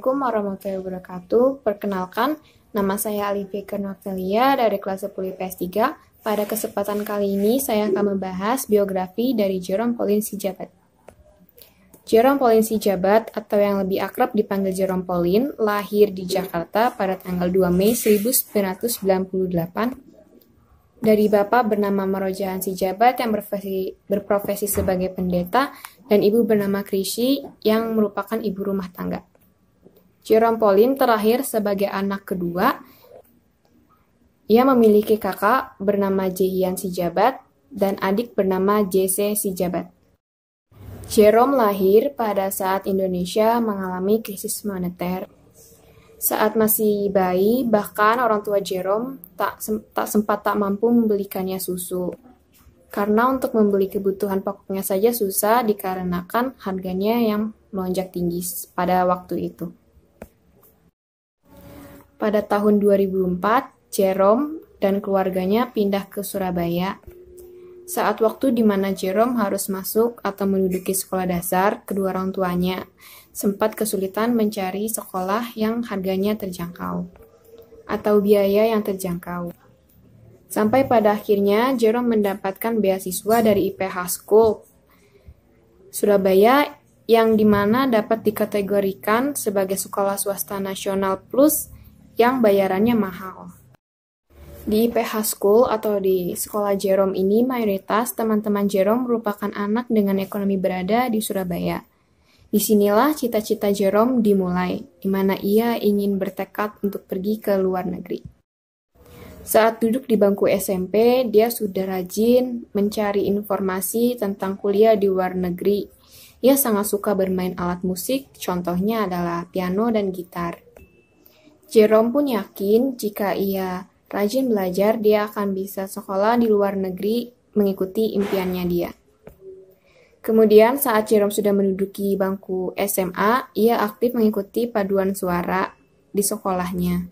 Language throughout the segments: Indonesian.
Assalamualaikum warahmatullahi wabarakatuh. Perkenalkan, nama saya Alivia Noktelia dari kelas 10 IPS 3. Pada kesempatan kali ini, saya akan membahas biografi dari Jerome Pauline Sijabat. Jerome Pauline Sijabat, atau yang lebih akrab dipanggil Jerome Pauline, lahir di Jakarta pada tanggal 2 Mei 1998 dari bapak bernama Marojahan Sijabat yang berprofesi sebagai pendeta dan ibu bernama Krisy yang merupakan ibu rumah tangga. Jerome Pauline terlahir sebagai anak kedua. Ia memiliki kakak bernama Jehian Sijabat dan adik bernama JC Sijabat. Jerome lahir pada saat Indonesia mengalami krisis moneter. Saat masih bayi, bahkan orang tua Jerome tak mampu membelikannya susu. Karena untuk membeli kebutuhan pokoknya saja susah dikarenakan harganya yang melonjak tinggi pada waktu itu. Pada tahun 2004, Jerome dan keluarganya pindah ke Surabaya. Saat waktu di mana Jerome harus masuk atau menduduki sekolah dasar, kedua orang tuanya sempat kesulitan mencari sekolah yang harganya terjangkau atau biaya yang terjangkau. Sampai pada akhirnya Jerome mendapatkan beasiswa dari IPH School Surabaya yang dimana dapat dikategorikan sebagai sekolah swasta nasional plus yang bayarannya mahal. Di IPH School atau di sekolah Jerome ini, mayoritas teman-teman Jerome merupakan anak dengan ekonomi berada di Surabaya. Disinilah cita-cita Jerome dimulai, di mana ia ingin bertekad untuk pergi ke luar negeri. Saat duduk di bangku SMP, dia sudah rajin mencari informasi tentang kuliah di luar negeri. Ia sangat suka bermain alat musik, contohnya adalah piano dan gitar. Jerome pun yakin jika ia rajin belajar, dia akan bisa sekolah di luar negeri mengikuti impiannya dia. Kemudian saat Jerome sudah menduduki bangku SMA, ia aktif mengikuti paduan suara di sekolahnya.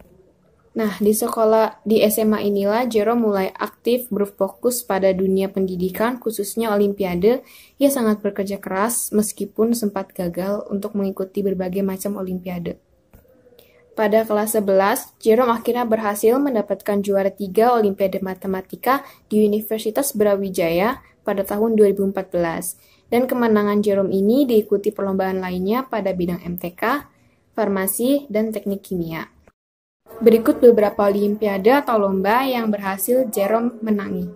Nah, di SMA inilah Jerome mulai aktif berfokus pada dunia pendidikan, khususnya olimpiade. Ia sangat bekerja keras meskipun sempat gagal untuk mengikuti berbagai macam olimpiade. Pada kelas 11, Jerome akhirnya berhasil mendapatkan juara 3 Olimpiade Matematika di Universitas Brawijaya pada tahun 2014. Dan kemenangan Jerome ini diikuti perlombaan lainnya pada bidang MTK, farmasi, dan teknik kimia. Berikut beberapa olimpiade atau lomba yang berhasil Jerome menangi,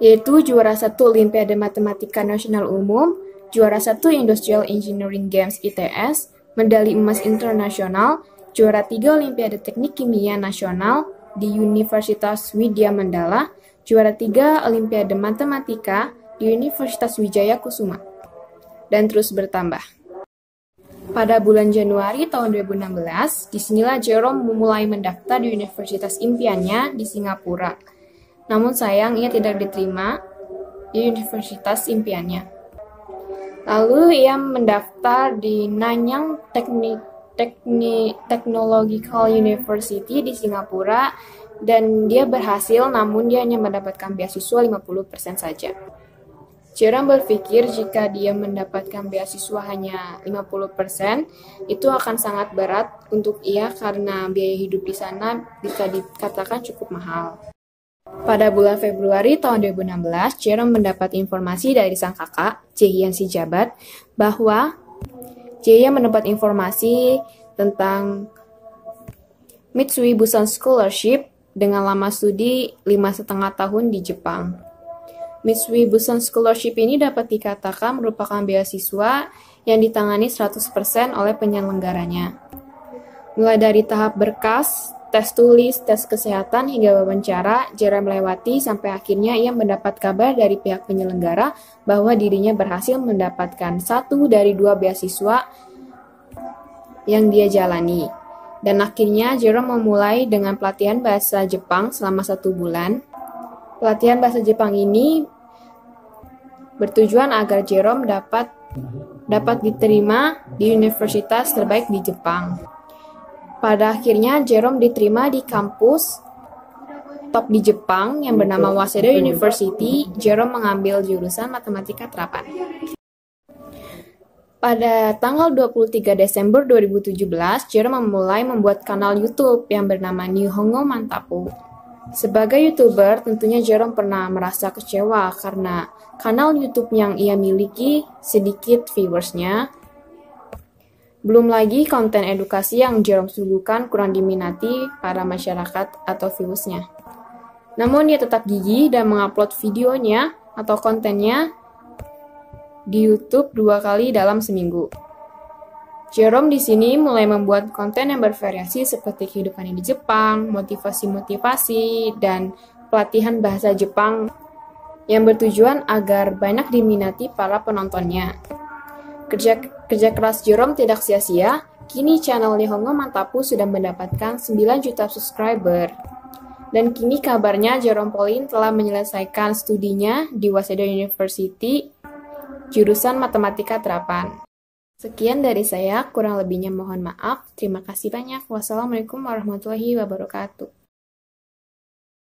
yaitu juara 1 Olimpiade Matematika Nasional Umum, juara 1 Industrial Engineering Games ITS, medali emas internasional, juara 3 Olimpiade Teknik Kimia Nasional di Universitas Widya Mandala, juara 3 Olimpiade Matematika di Universitas Wijaya Kusuma, dan terus bertambah. Pada bulan Januari tahun 2016, disinilah Jerome memulai mendaftar di universitas impiannya di Singapura. Namun sayang ia tidak diterima di universitas impiannya. Lalu ia mendaftar di Nanyang Technological University di Singapura dan dia berhasil, namun dia hanya mendapatkan beasiswa 50% saja. Jerome berpikir jika dia mendapatkan beasiswa hanya 50%, itu akan sangat berat untuk ia karena biaya hidup di sana bisa dikatakan cukup mahal. Pada bulan Februari tahun 2016, Jerome mendapat informasi dari sang kakak, Jehian Sijabat, bahwa Jehian mendapat informasi tentang Mitsui Bussan Scholarship dengan lama studi 5,5 tahun di Jepang. Mitsui Bussan Scholarship ini dapat dikatakan merupakan beasiswa yang ditangani 100% oleh penyelenggaranya. Mulai dari tahap berkas, tes tulis, tes kesehatan, hingga wawancara, Jerome melewati sampai akhirnya ia mendapat kabar dari pihak penyelenggara bahwa dirinya berhasil mendapatkan 1 dari 2 beasiswa yang dia jalani. Dan akhirnya Jerome memulai dengan pelatihan bahasa Jepang selama 1 bulan. Pelatihan bahasa Jepang ini bertujuan agar Jerome dapat diterima di universitas terbaik di Jepang. Pada akhirnya Jerome diterima di kampus top di Jepang yang bernama Waseda University. Jerome mengambil jurusan matematika terapan. Pada tanggal 23 Desember 2017, Jerome memulai membuat kanal YouTube yang bernama Nihongo Mantapu. Sebagai YouTuber, tentunya Jerome pernah merasa kecewa karena kanal YouTube yang ia miliki sedikit viewersnya. Belum lagi konten edukasi yang Jerome suguhkan kurang diminati para masyarakat atau viewersnya. Namun ia tetap gigih dan mengupload videonya atau kontennya di YouTube 2 kali dalam seminggu. Jerome di sini mulai membuat konten yang bervariasi seperti kehidupan di Jepang, motivasi-motivasi, dan pelatihan bahasa Jepang yang bertujuan agar banyak diminati para penontonnya. Kerja keras Jerome tidak sia-sia, kini channel Nihongo Mantapu sudah mendapatkan 9 juta subscriber. Dan kini kabarnya Jerome Pauline telah menyelesaikan studinya di Waseda University, jurusan Matematika Terapan. Sekian dari saya, kurang lebihnya mohon maaf. Terima kasih banyak. Wassalamualaikum warahmatullahi wabarakatuh.